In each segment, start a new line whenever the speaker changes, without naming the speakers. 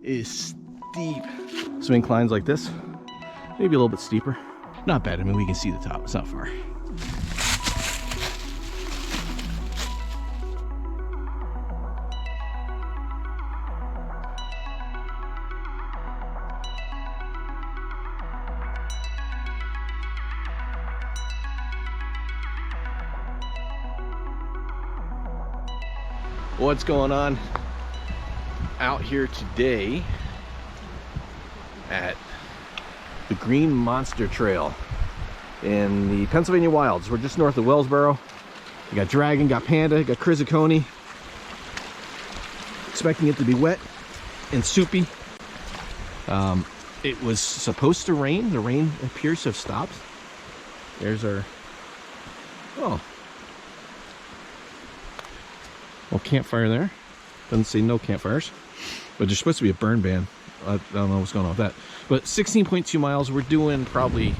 is steep. Some inclines like this, maybe a little bit steeper. Not bad. I mean, we can see the top. It's not far. What's going on out here today at the Green Monster Trail in the Pennsylvania wilds? We're just north of Wellsboro. We got Dragon, got Panda, got KrizAkoni. Expecting it to be wet and soupy. It was supposed to rain. The rain appears to have stopped. There's our well, campfire there. Doesn't say no campfires, but there's supposed to be a burn ban. I don't know what's going on with that. But 16.2 miles. We're doing probably, I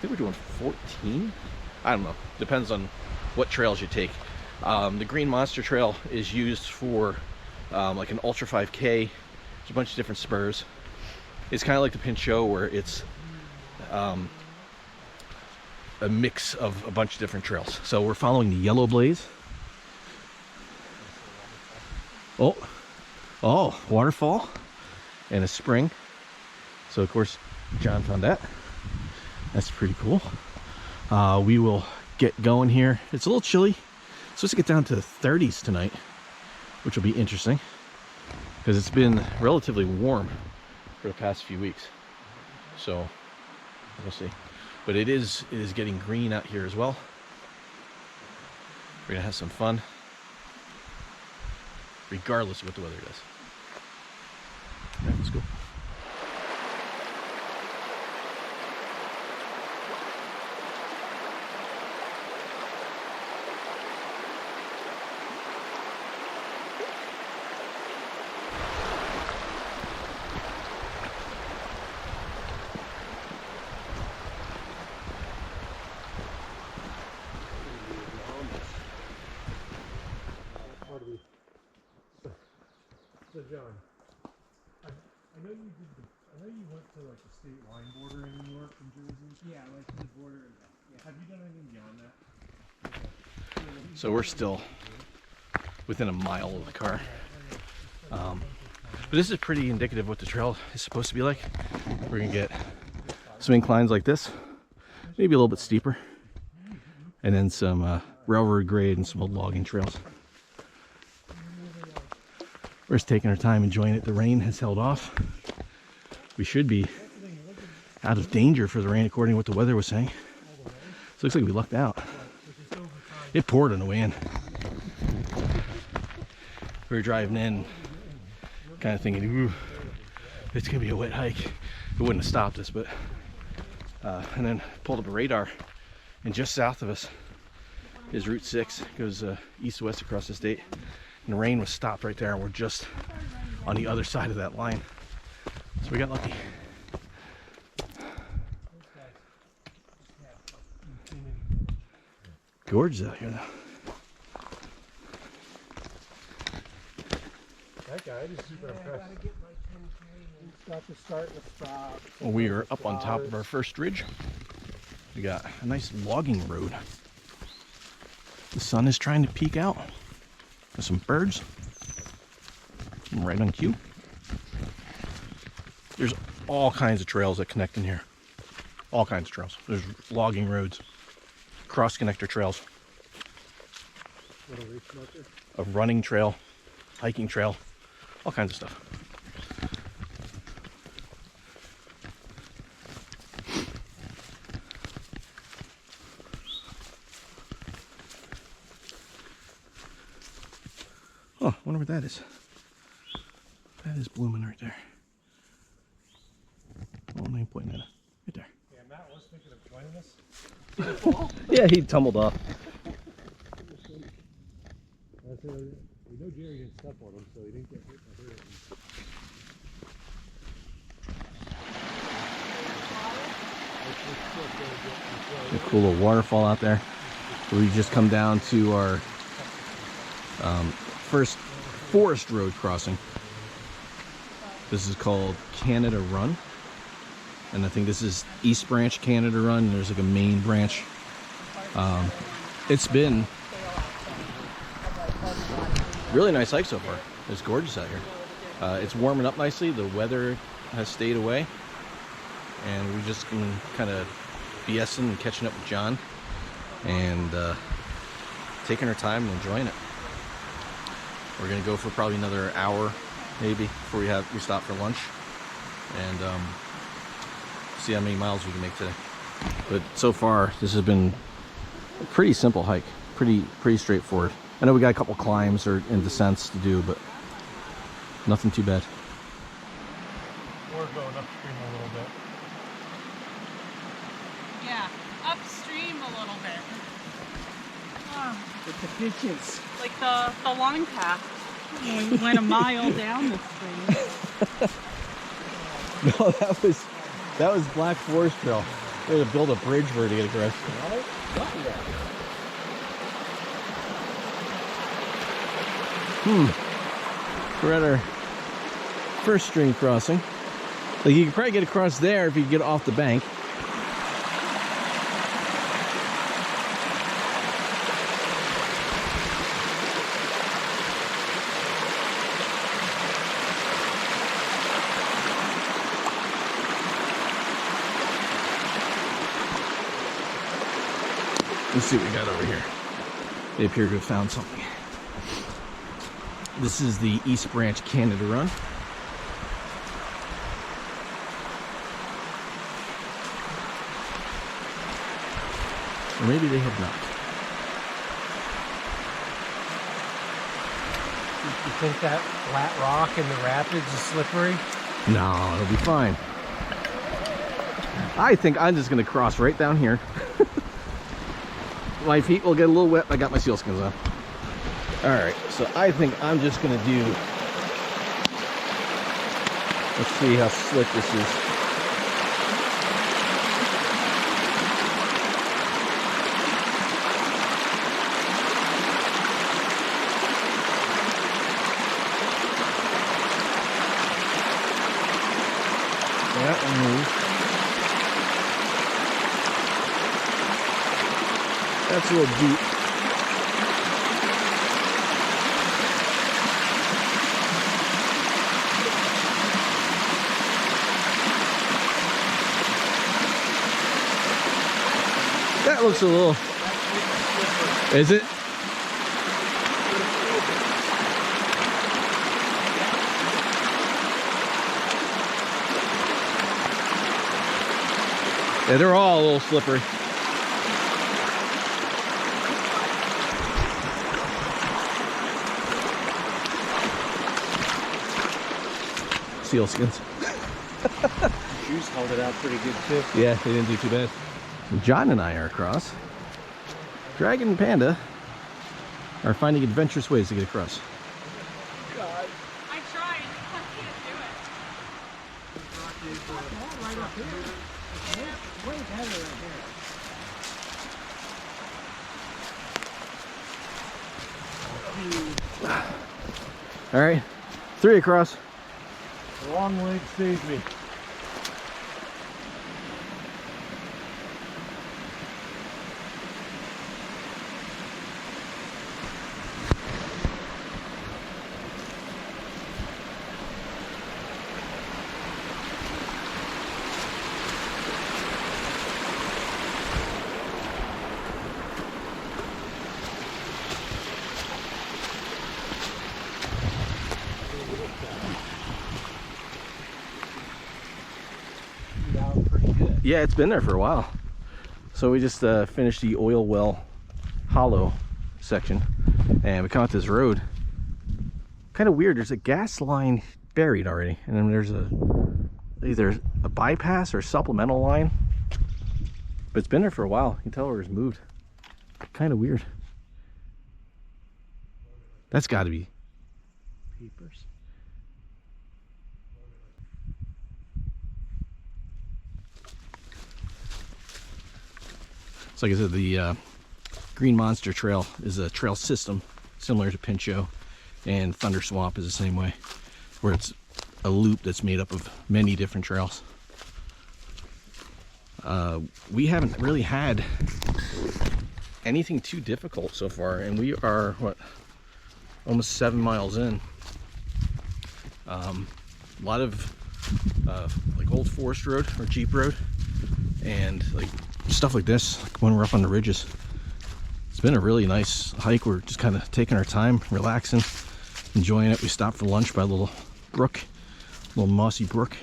think we're doing 14. I don't know. Depends on what trails you take. The Green Monster Trail is used for like an Ultra 5K. There's a bunch of different spurs. It's kind of like the Pinchot, where it's a mix of a bunch of different trails. So we're following the Yellow Blaze. Oh, waterfall and a spring. So of course John found that. That's pretty cool. We will get going here. It's a little chilly. It's supposed to get down to the 30s tonight, which will be interesting because it's been relatively warm for the past few weeks. So we'll see. But it is getting green out here as well. We're gonna have some fun, regardless of what the weather does. All right, let's go.
So John, I know you went to like the state line border in New York and Jersey. Yeah, like the border. Yeah. Have you done anything beyond that? Okay.
So we're still within a mile of the car. But this is pretty indicative of what the trail is supposed to be like. We're gonna get some inclines like this, maybe a little bit steeper, and then some railroad grade and some old logging trails. We're just taking our time, enjoying it. The rain has held off. We should be out of danger for the rain, according to what the weather was saying. So it looks like we lucked out. It poured on the way in. We were driving in, kind of thinking, ooh, it's gonna be a wet hike. It wouldn't have stopped us, but and then pulled up a radar, and just south of us is Route 6. It goes east-west across the state. And the rain was stopped right there, and we're just on the other side of that line. So we got lucky. Gorgeous out here now.
That guy is super impressed. He's got the start and the stop.
Well, we are up on top of our first ridge. We got a nice logging road. The sun is trying to peek out. There's some birds. I'm right on cue. There's all kinds of trails that connect in here. All kinds of trails. There's logging roads, cross connector trails, a running trail, hiking trail, all kinds of stuff. Oh, I wonder what that is. That is blooming right there. Oh, I'm pointing at it. Right there.
Yeah, Matt was thinking of joining us.
Yeah, he tumbled off.
We know Jerry didn't step on him, so he didn't get hit or hurt.
A cool little waterfall out there. We just come down to our first forest road crossing. This is called Canada Run. And I think this is East Branch Canada Run. And there's like a main branch. It's been really nice hike so far. It's gorgeous out here. It's warming up nicely. The weather has stayed away. And we've just been kind of BSing and catching up with John. And taking our time and enjoying it. We're gonna go for probably another hour, maybe, before we stop for lunch, and see how many miles we can make today. But so far, this has been a pretty simple hike, pretty straightforward. I know we got a couple climbs and descents to do, but nothing too bad.
We're going upstream a little bit.
Yeah, upstream a little bit.
With the pitches.
Like the long path. We went a mile down the stream.
No, that was Black Forest Trail. We had to build a bridge for it to get across. We're at our first stream crossing. Like, you could probably get across there if you get off the bank. Let's see what we got over here. They appear to have found something. This is the East Branch Canada Run. Or maybe they have not.
You think that flat rock in the rapids is slippery?
No, it'll be fine. I think I'm just going to cross right down here. My feet will get a little wet. I got my sealskins on. Alright, so I think I'm just going to do... Let's see how slick this is. That one moves. That's a little deep. That looks a little... Is it? Yeah, they're all a little slippery. Sealskins.
Shoes held it out pretty good too.
Yeah, they didn't do too bad. John and I are across. Dragon and Panda are finding adventurous ways to get across.
I tried. I can't do it.
Right up here. Way better right here.
All right, 3 across.
The long leg saves me.
Yeah, it's been there for a while. So we just finished the oil well hollow section, and we come out this road. Kind of weird. There's a gas line buried already, and then there's either a bypass or supplemental line. But it's been there for a while. You can tell where it's moved. Kind of weird. That's got to be papers. So like I said, the Green Monster Trail is a trail system similar to Pinchot, and Thunder Swamp is the same way, where it's a loop that's made up of many different trails. We haven't really had anything too difficult so far, and we are, what, almost 7 miles in. A lot of like old forest road or Jeep road, and like stuff like this when we're up on the ridges. It's been a really nice hike. We're just kind of taking our time, relaxing, enjoying it. We stopped for lunch by a little brook, little mossy brook.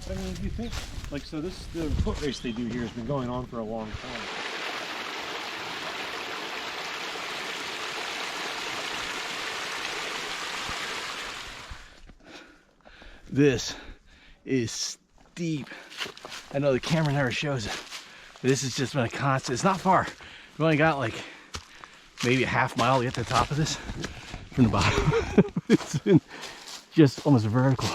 I mean, do you think, like, so the foot race they do here has been going on for a long time.
This is steep. I know the camera never shows it. This has just been a constant. It's not far. We've only got like maybe a half mile to get to the top of this from the bottom. It's been just almost vertical.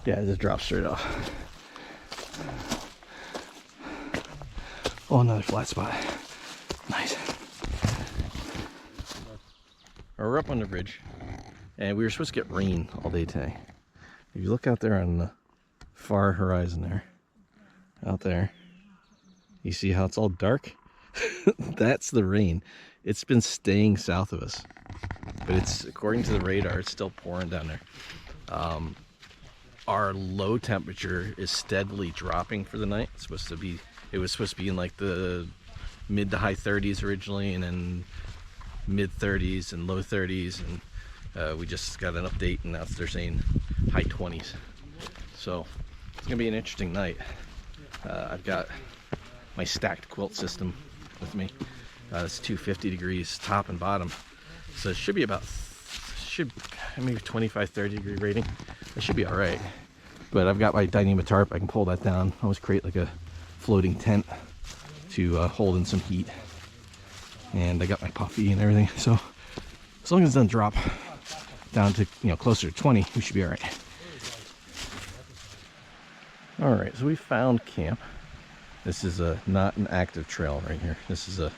Yeah, it just drops straight off. Oh, another flat spot. Nice. We're up on the ridge, and we were supposed to get rain all day today. If you look out there on the far horizon there, out there, you see how it's all dark? That's the rain. It's been staying south of us, but it's, according to the radar, it's still pouring down there. Our low temperature is steadily dropping for the night. It was supposed to be in like the mid to high 30s originally, and then mid 30s and low 30s, and we just got an update, and now they're saying high 20s. So it's gonna be an interesting night. I've got my stacked quilt system with me. It's 250 degrees top and bottom, so it should be about maybe 25-30 degree rating. It should be all right. But I've got my Dyneema tarp. I can pull that down. I always create like a floating tent to hold in some heat. And I got my puffy and everything. So as long as it doesn't drop down to, you know, closer to 20, we should be all right. All right, so we found camp. This is not an active trail right here. This is it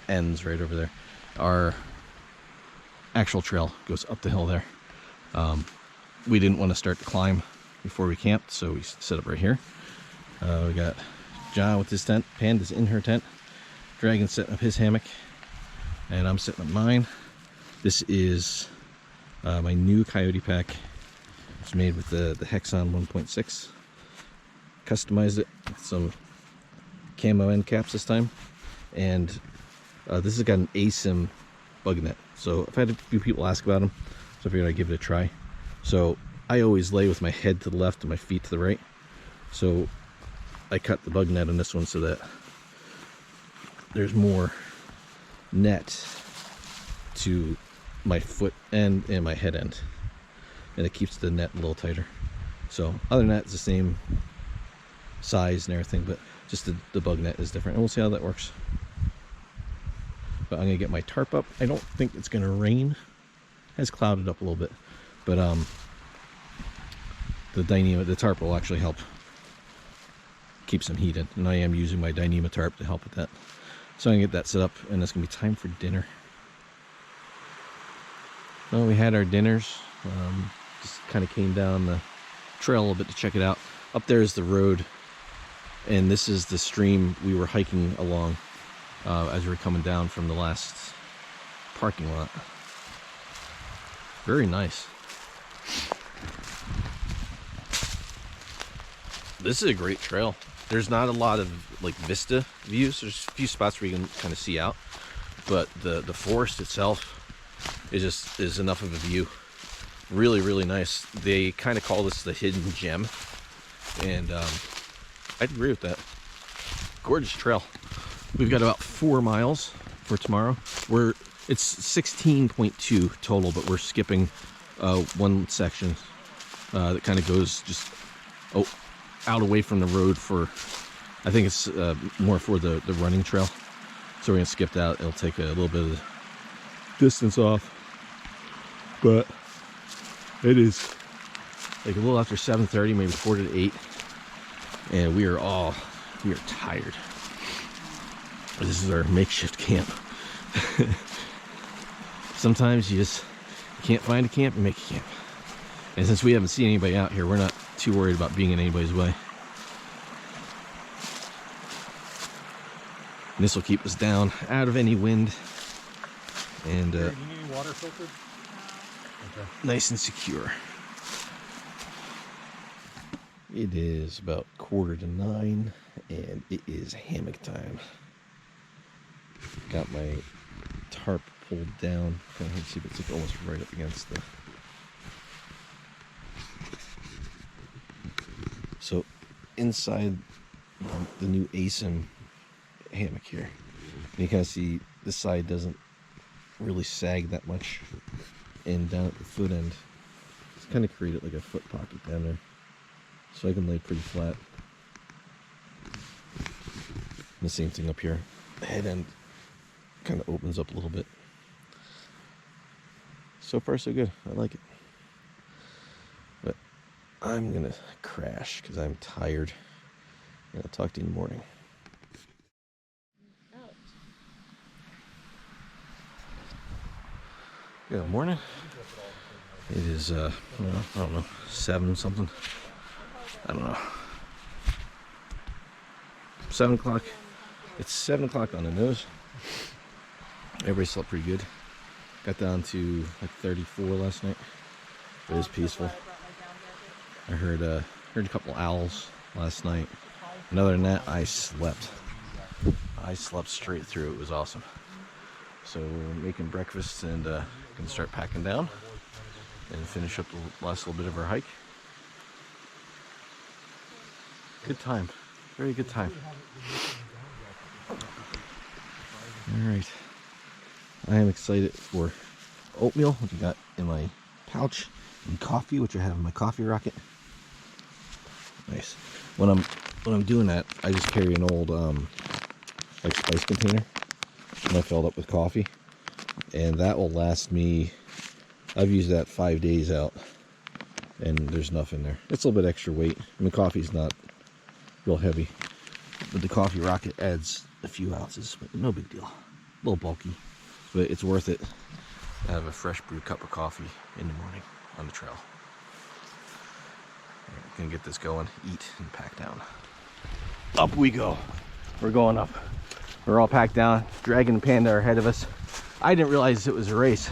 ends right over there. Our actual trail goes up the hill there. We didn't want to start the climb before we camped, so we set up right here. We got John with his tent, Panda's in her tent, Dragon setting up his hammock, and I'm setting up mine. This is my new coyote pack. It's made with the Hexon 1.6. Customized it with some camo end caps this time, and this has got an ASIM bug net. So I've had a few people ask about them, so I figured I'd give it a try. So I always lay with my head to the left and my feet to the right. So I cut the bug net on this one so that there's more net to my foot end and my head end, and it keeps the net a little tighter. So other than that, it's the same size and everything, but just the bug net is different, and we'll see how that works. But I'm gonna get my tarp up. I don't think it's gonna rain. It has clouded up a little bit, but the Dyneema, the tarp will actually help keep some heat in, and I am using my Dyneema tarp to help with that. So I'm gonna get that set up, and it's gonna be time for dinner. Well, we had our dinners. Just kind of came down the trail a little bit to check it out. Up there is the road, and this is the stream we were hiking along as we were coming down from the last parking lot. Very nice. This is a great trail. There's not a lot of like vista views. There's a few spots where you can kind of see out, but the forest itself is enough of a view. Really, really nice. They kind of call this the hidden gem, and I'd agree with that. Gorgeous trail. We've got about 4 miles for tomorrow. It's 16.2 total, but we're skipping one section that kind of goes just out away from the road for, I think it's more for the running trail. So we're gonna skip that. It'll take a little bit of distance off, but it is like a little after 7:30, maybe 4 to 8, and we are tired. This is our makeshift camp. Sometimes you just can't find a camp and make a camp. And since we haven't seen anybody out here, we're not too worried about being in anybody's way. And this will keep us down out of any wind, and
Do you need any water filtered? Okay.
nice and secure. It is about 8:45, and it is hammock time. Got my tarp pulled down. Kind of see if it's like almost right up against the. So inside the new ASIM hammock here, and you kind of see this side doesn't really sag that much, and down at the foot end it's kind of created like a foot pocket down there, so I can lay pretty flat. And the same thing up here. The head end kind of opens up a little bit. So far so good. I like it. But I'm gonna crash because I'm tired, and I'll talk to you in the morning. Good morning. It is I don't know, 7 something. I don't know. 7 o'clock. It's 7 o'clock on the nose. Everybody slept pretty good. Got down to like 34 last night. It was peaceful. I heard a couple owls last night. And other than that, I slept. I slept straight through. It was awesome. So we're making breakfast and gonna start packing down and finish up the last little bit of our hike. Good time. Very good time. Alright. I am excited for oatmeal, which I got in my pouch, and coffee, which I have in my coffee rocket. Nice. When I'm doing that, I just carry an old like spice container, and I filled up with coffee, and that will last me. I've used that 5 days out, and there's nothing there. It's a little bit extra weight. I mean, coffee's not real heavy, but the coffee rocket adds a few ounces, but no big deal. A little bulky, but it's worth it to have a fresh brewed cup of coffee in the morning on the trail. All right, gonna get this going, eat, and pack down. Up we go. We're going up. We're all packed down. Dragon and Panda are ahead of us. I didn't realize it was a race.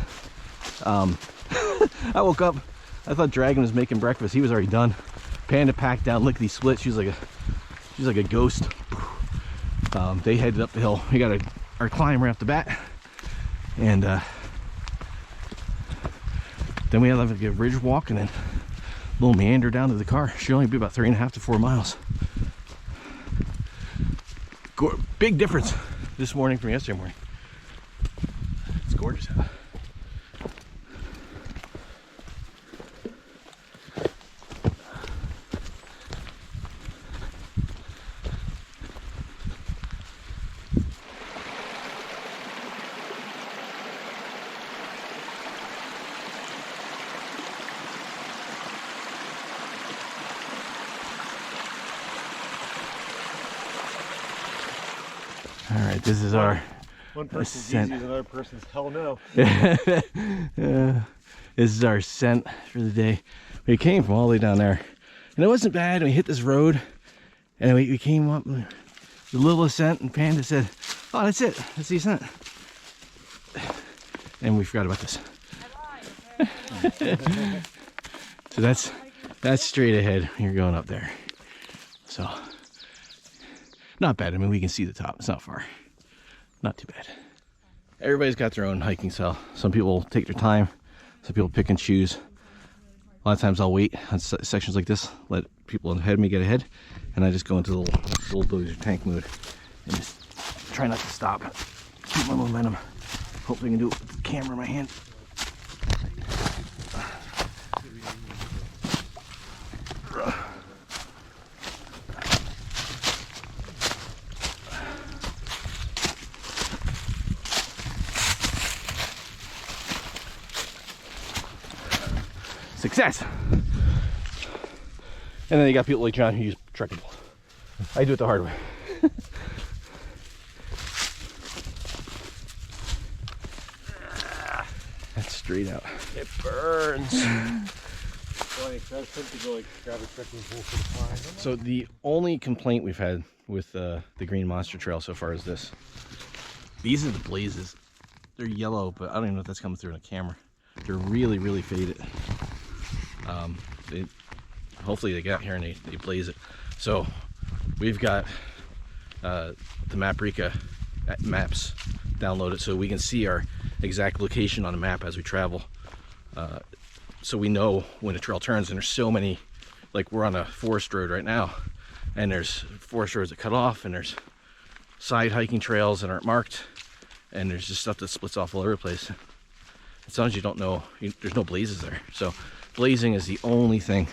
I woke up, I thought Dragon was making breakfast. He was already done. Panda packed down, lickety split. She's like a ghost. They headed up the hill. We got our climb right off the bat, and then we had like a ridge walk and then a little meander down to the car. Should only be about 3.5 to 4 miles. Big difference this morning from yesterday morning. It's gorgeous out. All right, this is our
one person's
ascent.
easy, another person's hell no.
This is our ascent for the day. We came from all the way down there, and it wasn't bad. We hit this road, and we came up the little ascent, and Panda said, "Oh, that's it. That's the ascent." And we forgot about this. So that's straight ahead. You're going up there. So not bad. I mean, we can see the top. It's not far. Not too bad. Everybody's got their own hiking style. Some people take their time. Some people pick and choose. A lot of times I'll wait on sections like this, let people ahead of me get ahead, and I just go into the little bulldozer tank mode and just try not to stop. Keep my momentum. Hopefully I can do it with the camera in my hand. Success! And then you got people like John who use trekking poles. I do it the hard way. That's straight out.
It burns. Funny, 'cause I was tempted to go like grab a trekking pole for the climb.
So the only complaint we've had with the Green Monster Trail so far is this. These are the blazes. They're yellow, but I don't even know if that's coming through in the camera. They're really, really faded. Hopefully they get here and they blaze it. So we've got the Maprika maps downloaded so we can see our exact location on the map as we travel. So we know when a trail turns, and there's so many, like we're on a forest road right now, and there's forest roads that cut off, and there's side hiking trails that aren't marked, and there's just stuff that splits off all over the place. As long as you don't know, there's no blazes there. So blazing is the only thing.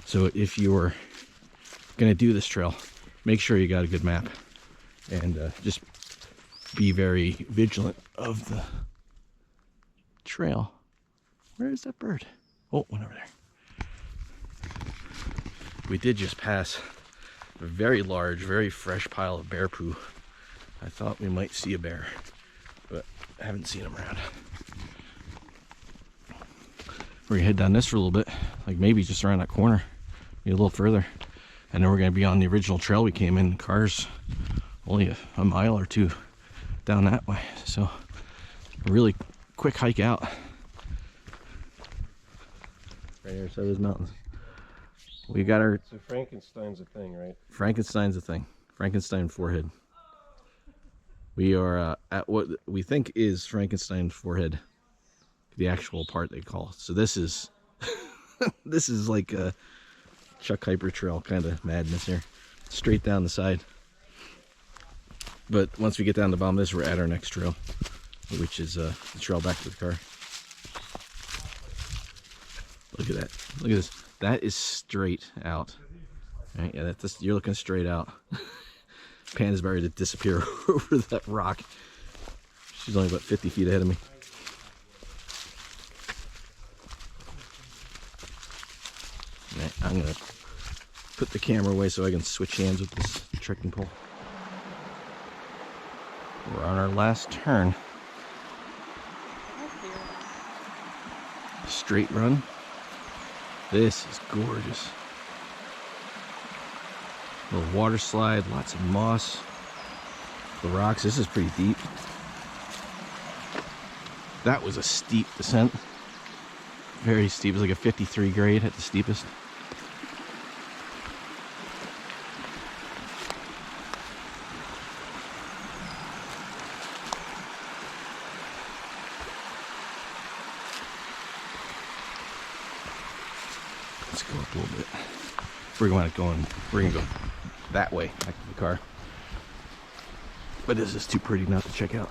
So if you're gonna do this trail, make sure you got a good map, and just be very vigilant of the trail. Where is that bird? Oh, one over there. We did just pass a very large, very fresh pile of bear poo. I thought we might see a bear, but I haven't seen him around. We're gonna head down this for a little bit, like maybe just around that corner, maybe a little further. And then we're gonna be on the original trail we came in. Cars only a mile or two down that way. So a really quick hike out. Right here, so there's mountains. We got our...
So Frankenstein's a thing, right?
Frankenstein's a thing. Frankenstein forehead. We are at what we think is Frankenstein forehead. The actual part they call it. So this is... this is like a Chuck Hyper Trail kind of madness here. Straight down the side. But once we get down the bottom of this, we're at our next trail, which is the trail back to the car. Look at that. Look at this. That is straight out. Right? Yeah, you're looking straight out. Panda's about to disappear over that rock. She's only about 50 feet ahead of me. Right, I'm going to put the camera away so I can switch hands with this trekking pole. We're on our last turn. Straight run. This is gorgeous. Little water slide, lots of moss. The rocks, this is pretty deep. That was a steep descent. Very steep, it was like a 53 grade at the steepest. Let's go up a little bit. We're gonna go that way back to the car. But this is too pretty not to check out.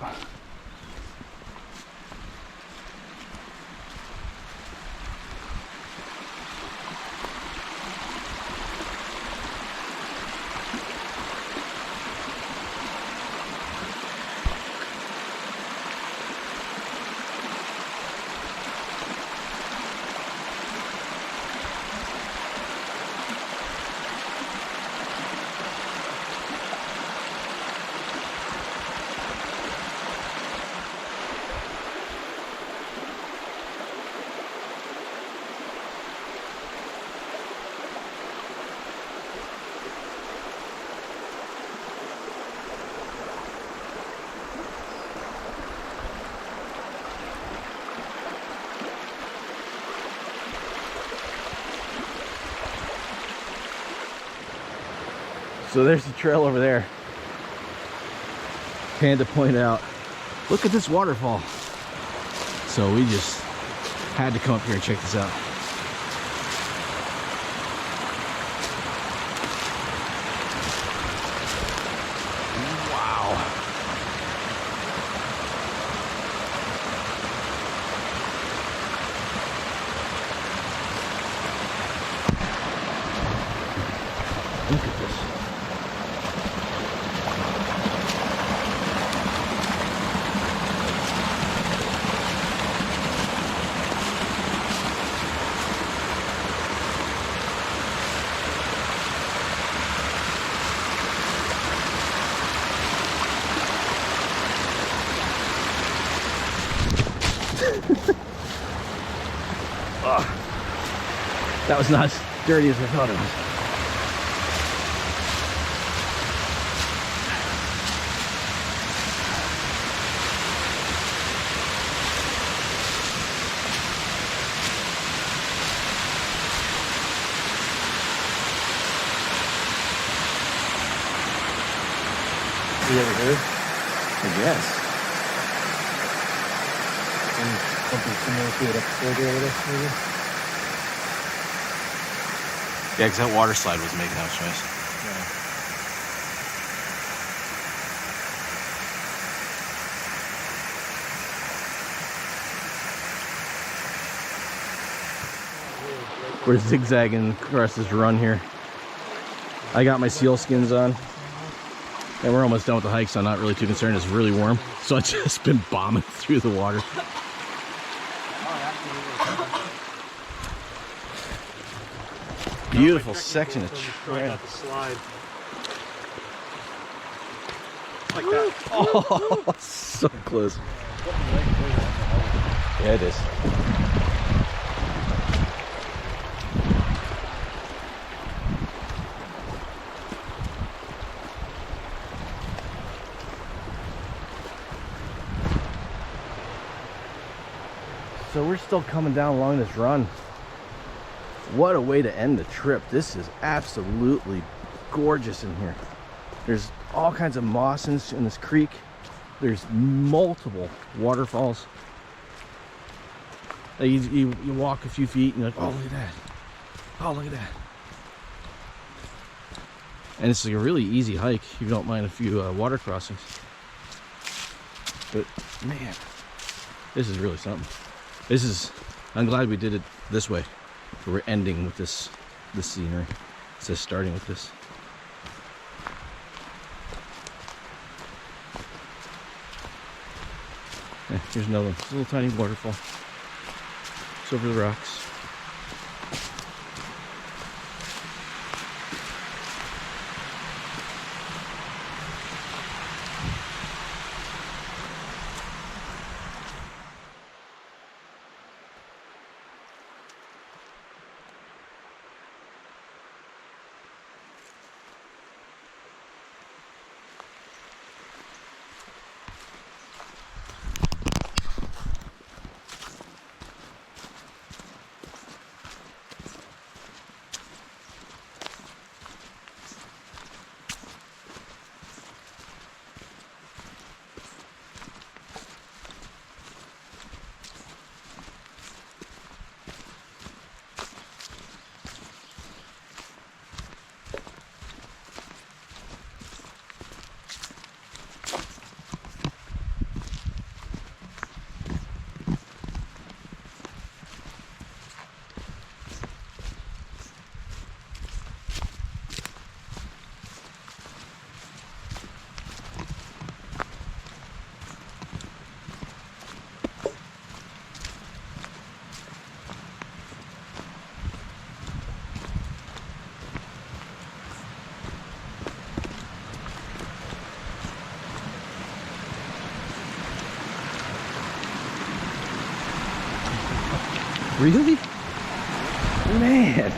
So there's the trail over there. Panda pointed out, look at this waterfall. So we just had to come up here and check this out. Wow. Look at this. That was not as dirty as I thought it was.
You ever heard?
I guess.
Something similar to it up further over there, maybe?
Yeah, because that water slide was making that noise.
Yeah.
We're zigzagging across this run here. I got my seal skins on. And we're almost done with the hike, so I'm not really too concerned. It's really warm. So I've just been bombing through the water. Beautiful section of trail.
Slide.
Like that. Oh, so close. Yeah, it is. So we're still coming down along this run. What a way to end the trip. This is absolutely gorgeous in here. There's all kinds of moss in this creek. There's multiple waterfalls. You walk a few feet and you're like, oh, look at that. Oh, look at that. And it's like a really easy hike if you don't mind a few water crossings. But man, this is really something. I'm glad we did it this way. We're ending with this scenery instead of starting with this. Yeah, here's another one. It's a little tiny waterfall. It's over the rocks. Really? Man.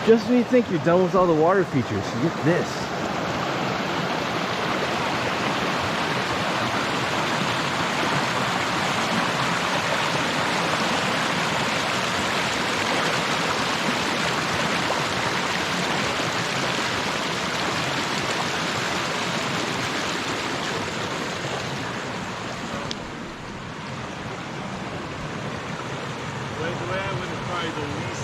Just when you think you're done with all the water features, you get this.
The way I went is probably the least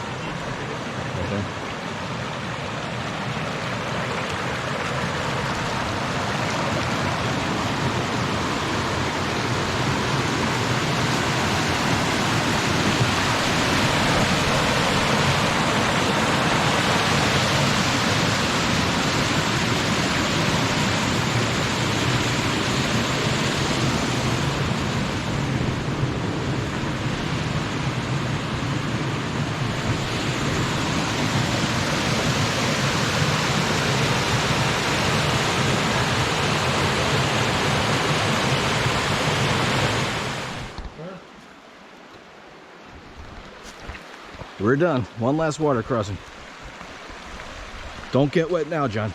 We're done. One last water crossing. Don't get wet now, John.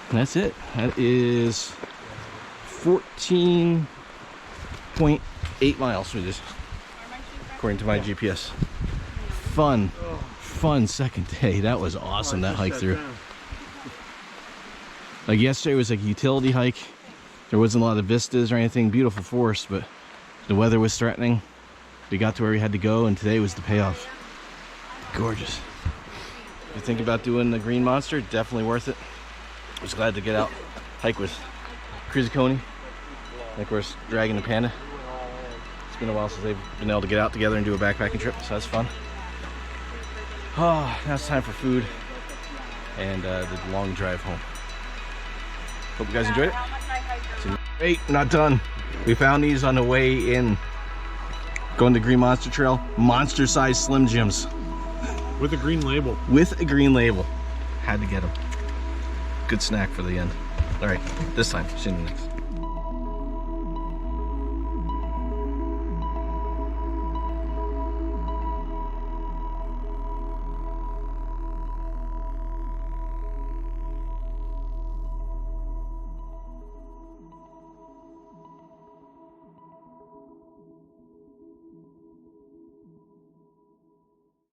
And that's it. That is 14.8 miles we just, according to my GPS. Fun second day. That was awesome, that hike through. Like yesterday was like a utility hike. There wasn't a lot of vistas or anything, beautiful forest, but the weather was threatening. We got to where we had to go, and today was the payoff. Gorgeous. If you think about doing the Green Monster, definitely worth it. I was glad to get out, hike with KrizAkoni, and of course Dragon and Panda. It's been a while since they've been able to get out together and do a backpacking trip, so that's fun. Oh, now it's time for food and the long drive home. Hope you guys enjoyed it. Wait, not done. We found these on the way in. Going to Green Monster Trail. Monster-sized Slim Jims.
With a green label.
With a green label. Had to get them. Good snack for the end. All right, this time. See you in the next.